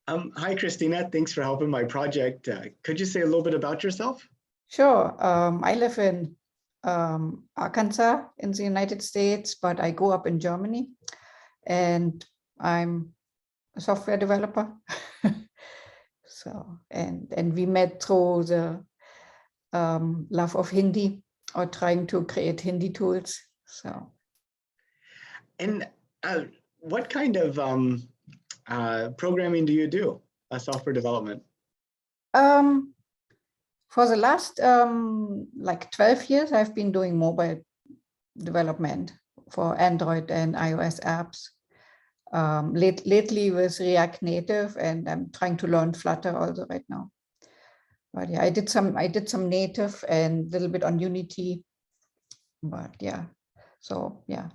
Hi, Christina. Thanks for helping my project. Could you say a little bit about yourself? Sure. I live in Arkansas in the United States, but I grew up in Germany, and I'm a software developer. And we met through the love of Hindi, or trying to create Hindi tools. And what kind of programming do you do? Software development? For the last like 12 years, I've been doing mobile development for Android and iOS apps. Lately with React Native, and I'm trying to learn Flutter also right now. But yeah, I did some native and a little bit on Unity. But yeah, so yeah,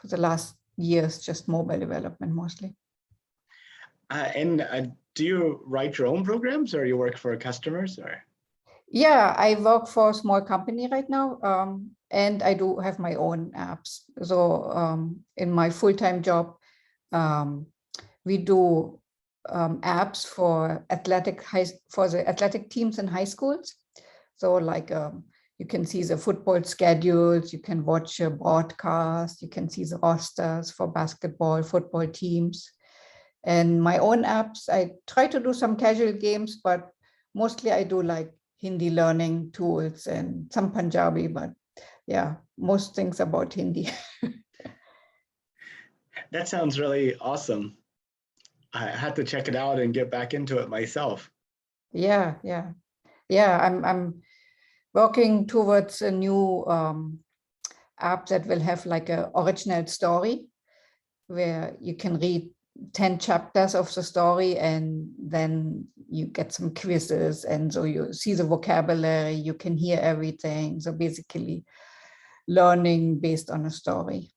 for the last years, just mobile development mostly. Do you write your own programs, or you work for customers, or? Yeah, I work for a small company right now, and I do have my own apps. So in my full-time job, we do apps for the athletic teams in high schools. So like you can see the football schedules, you can watch a broadcast, you can see the rosters for basketball, football teams. And my own apps, I try to do some casual games, but mostly I do like Hindi learning tools and some Punjabi, but yeah, most things about Hindi. That sounds really awesome. I had to check it out and get back into it myself. Yeah. I'm working towards a new app that will have like an original story where you can read 10 chapters of the story, and then you get some quizzes, and so you see the vocabulary, you can hear everything. So basically learning based on a story.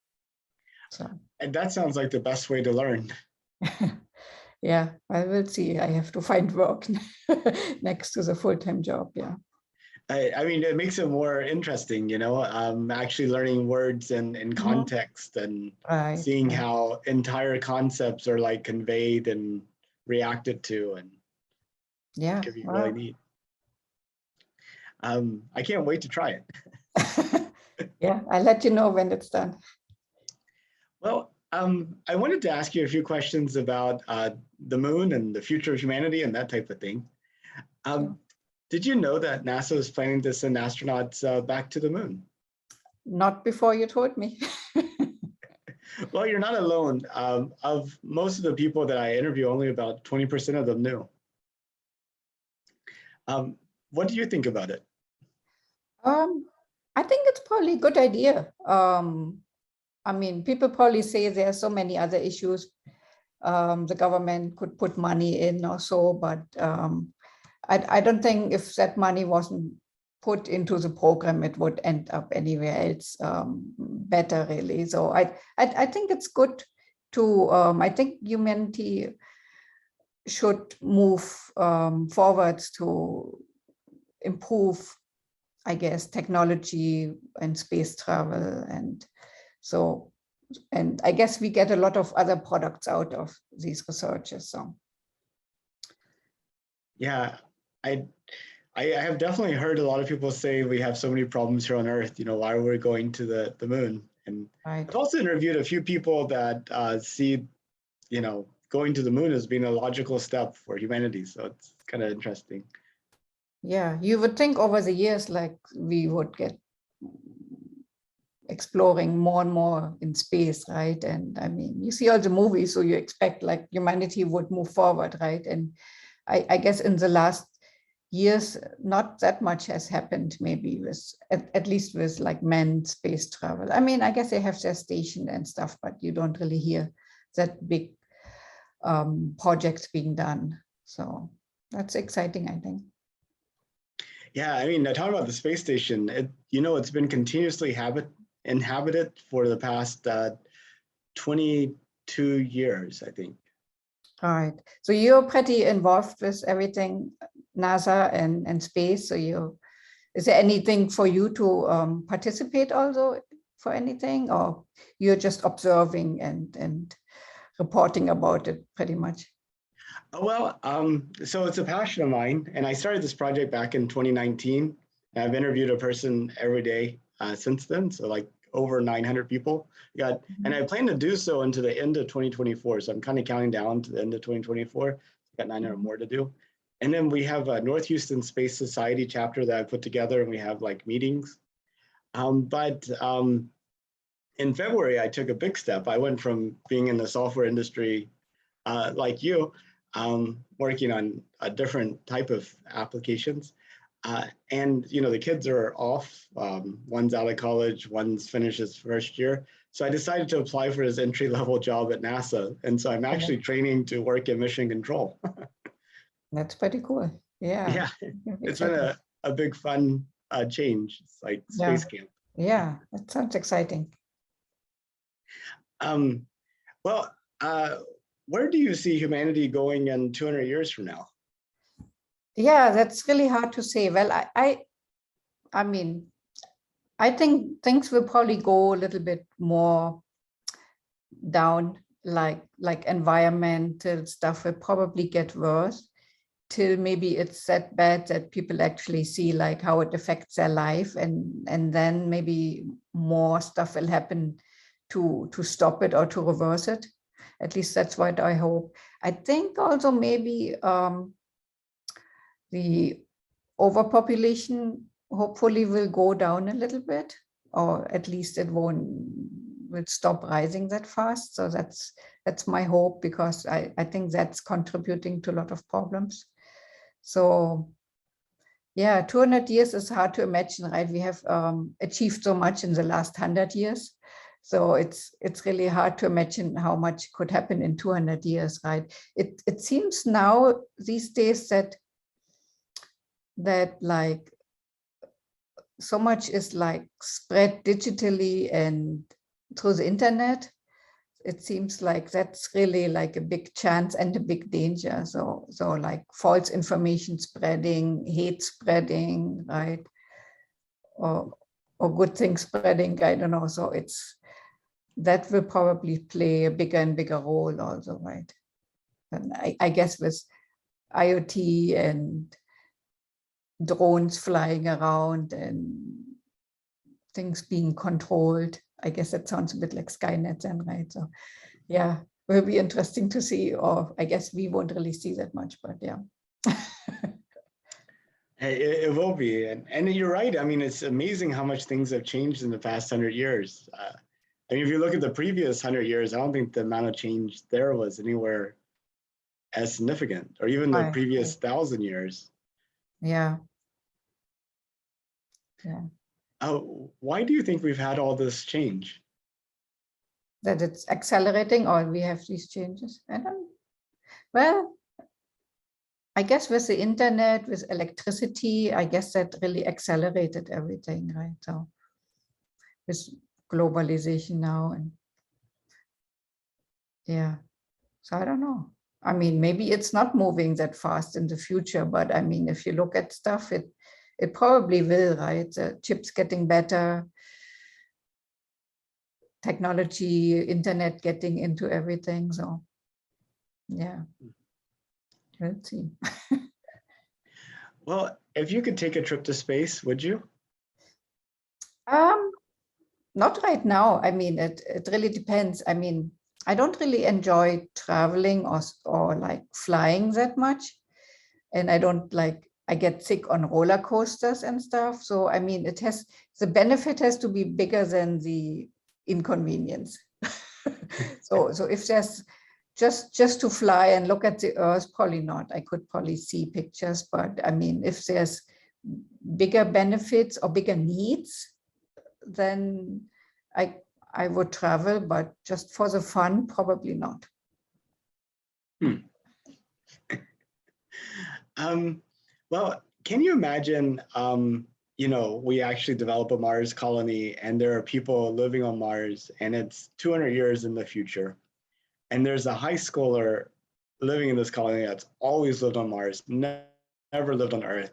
And that sounds like the best way to learn. Yeah, I will see. I have to find work next to the full-time job. Yeah. I mean, it makes it more interesting, actually learning words in context and seeing how entire concepts are like conveyed and reacted to, and yeah, it could be really neat. I can't wait to try it. Yeah, I'll let you know when it's done. Well, I wanted to ask you a few questions about the moon and the future of humanity and that type of thing. Did you know that NASA is planning to send astronauts back to the moon? Not before you told me. Well, you're not alone. Of most of the people that I interview, only about 20% of them knew. What do you think about it? I think it's probably a good idea. I mean, people probably say there are so many other issues the government could put money in or so, but I don't think if that money wasn't put into the program, it would end up anywhere else better, really. So I think it's good to, I think humanity should move forwards to improve, I guess, technology and space travel. And I guess we get a lot of other products out of these researches. So yeah, I have definitely heard a lot of people say we have so many problems here on Earth, why are we going to the moon? And I've also interviewed a few people that see, going to the moon as being a logical step for humanity. So it's kind of interesting. Yeah, you would think over the years, like we would get exploring more and more in space, right? And I mean, you see all the movies, so you expect like humanity would move forward, right? And I guess in the last years, not that much has happened, maybe with at least with like manned space travel. I mean, I guess they have their station and stuff, but you don't really hear that big projects being done. So that's exciting, I think. Yeah, I mean, talking about the space station, it's been continuously inhabited for the past 22 years, I think. All right. So you're pretty involved with everything NASA and space. So is there anything for you to participate also for anything, or you're just observing and reporting about it pretty much? Well, so it's a passion of mine, and I started this project back in 2019. And I've interviewed a person every day since then, so like over 900 people. And I plan to do so into the end of 2024. So I'm kind of counting down to the end of 2024. Got 900 more to do. And then we have a North Houston Space Society chapter that I put together, and we have like meetings. But in February, I took a big step. I went from being in the software industry like you, working on a different type of applications. And the kids are off. One's out of college, one's finished his first year. So I decided to apply for his entry-level job at NASA. And so I'm actually training to work in mission control. That's pretty cool. Yeah. Yeah, it's been a big fun change. It's like space camp. Yeah, that sounds exciting. Well, where do you see humanity going in 200 years from now? Yeah, that's really hard to say. Well, I mean, I think things will probably go a little bit more down, like environmental stuff will probably get worse till maybe it's that bad that people actually see like how it affects their life, and then maybe more stuff will happen to stop it or to reverse it. At least that's what I hope. I think also maybe the overpopulation hopefully will go down a little bit, or at least it will stop rising that fast. So that's my hope, because I think that's contributing to a lot of problems. So yeah, 200 years is hard to imagine, right? We have achieved so much in the last 100 years. So it's really hard to imagine how much could happen in 200 years, right? It seems now these days that like so much is like spread digitally and through the internet. It seems like that's really like a big chance and a big danger. So like false information spreading, hate spreading, right? Or good things spreading, I don't know. So that will probably play a bigger and bigger role also, right? And I guess with IoT and drones flying around and things being controlled, I guess that sounds a bit like Skynet then, right? So yeah, will be interesting to see, or I guess we won't really see that much, but yeah. It will be. And you're right. I mean, it's amazing how much things have changed in the past 100 years. I mean, if you look at the previous 100 years, I don't think the amount of change there was anywhere as significant, or even the previous 1,000 years. Yeah. Yeah. Why do you think we've had all this change? That it's accelerating, or we have these changes? I don't. Well, I guess with the internet, with electricity, I guess that really accelerated everything, right? So with globalization now, and yeah, so I don't know. I mean, maybe it's not moving that fast in the future, but I mean, if you look at stuff, it probably will, right? The chips getting better, technology, internet getting into everything. So yeah, let's see. Well, if you could take a trip to space, would you? Not right now. I mean, it really depends. I mean, I don't really enjoy traveling or like flying that much. And I don't like, I get sick on roller coasters and stuff. So, I mean, the benefit has to be bigger than the inconvenience. So if there's just to fly and look at the Earth, probably not. I could probably see pictures, but I mean, if there's bigger benefits or bigger needs, then I would travel, but just for the fun, probably not. Well, can you imagine, we actually develop a Mars colony and there are people living on Mars and it's 200 years in the future. And there's a high schooler living in this colony that's always lived on Mars, never lived on Earth.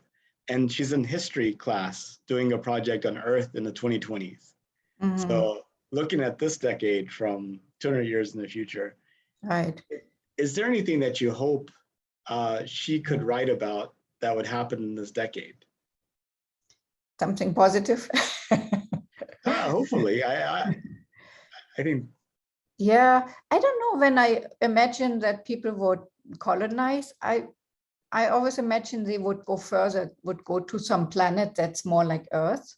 And she's in history class doing a project on Earth in the 2020s. Mm-hmm. So looking at this decade from 200 years in the future, right? Is there anything that you hope she could write about that would happen in this decade? Something positive. Hopefully, I think. Yeah, I don't know. When I imagine that people would colonize, I always imagine they would go further, would go to some planet that's more like Earth,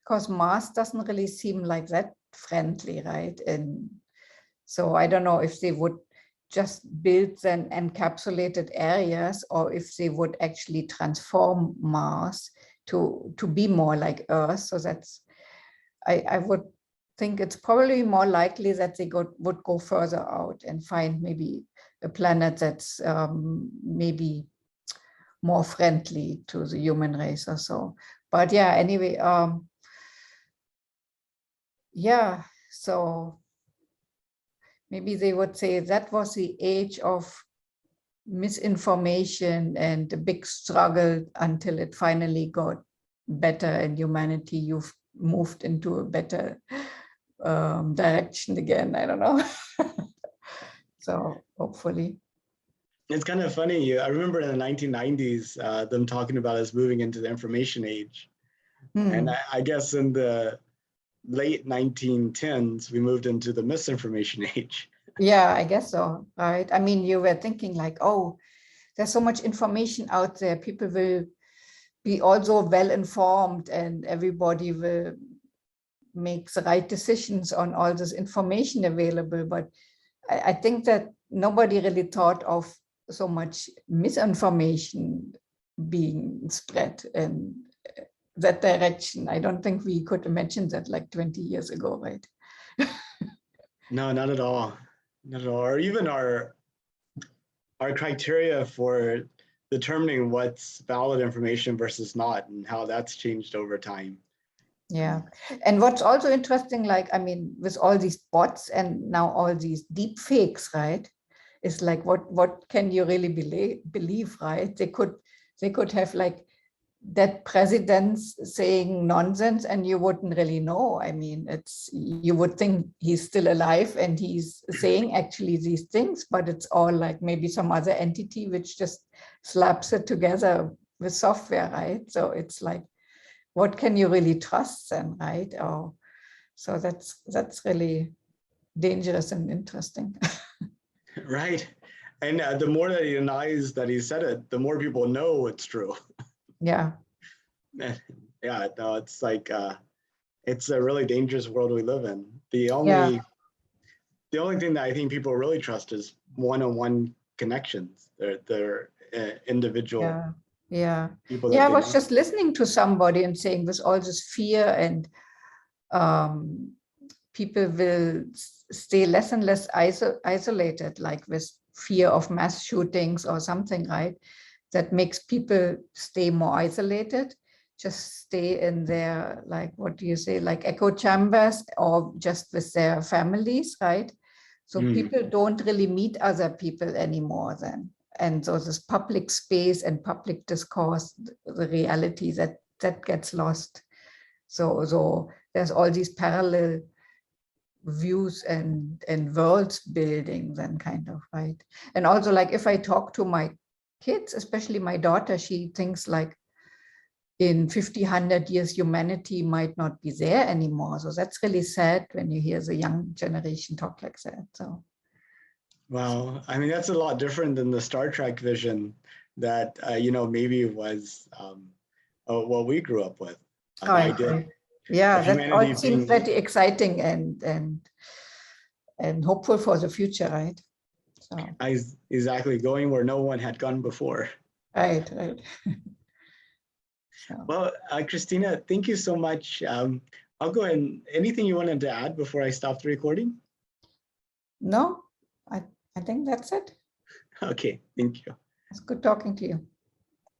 because Mars doesn't really seem like that friendly, right? And so I don't know if they would just build then encapsulated areas, or if they would actually transform Mars to be more like Earth. So that's, I would think it's probably more likely that they would go further out and find maybe a planet that's maybe more friendly to the human race or so. But yeah, anyway, yeah, so maybe they would say that was the age of misinformation and a big struggle until it finally got better, and humanity, you've moved into a better direction again. I don't know. So hopefully. It's kind of funny. I remember in the 1990s, them talking about us moving into the information age. And I guess in the late 1910s, we moved into the misinformation age. Yeah, I guess so, right? I mean, you were thinking like, oh, there's so much information out there. People will be also well informed and everybody will make the right decisions on all this information available. But I think that nobody really thought of so much misinformation being spread in that direction. I don't think we could imagine that like 20 years ago, right? No, not at all. Not at all. Or even our criteria for determining what's valid information versus not, and how that's changed over time. Yeah. And what's also interesting, like, I mean, with all these bots and now all these deep fakes, right? It's like, what can you really believe, right? They could have like that president's saying nonsense and you wouldn't really know. I mean, you would think he's still alive and he's saying actually these things, but it's all like maybe some other entity which just slaps it together with software, right? So it's like, what can you really trust then, right? Oh, so that's really dangerous and interesting. Right. And the more that he denies that he said it, the more people know it's true. Yeah. Yeah, no, it's like it's a really dangerous world we live in. The Yeah. only thing that I think people really trust is one-on-one connections. They're individual Yeah. Yeah. people Yeah. that I they was know. just listening to somebody and saying with all this fear and people will stay less and less isolated, like with fear of mass shootings or something, right? That makes people stay more isolated, just stay in their, like, what do you say, like echo chambers or just with their families, right? So people don't really meet other people anymore then. And so this public space and public discourse, the reality that gets lost. So there's all these parallel views and worlds building then, kind of, right? And also, like, if I talk to my kids, especially my daughter, she thinks like in 50, 100 years, humanity might not be there anymore. So that's really sad when you hear the young generation talk like that. So. Wow, I mean, that's a lot different than the Star Trek vision that maybe was what we grew up with. The idea Right. Yeah, of that all humanity seems being pretty exciting and hopeful for the future, right? So. exactly going where no one had gone before. Right. So. Well, Christina, thank you so much. I'll go ahead. Anything you wanted to add before I stop the recording? No, I think that's it. Okay, thank you. It's good talking to you.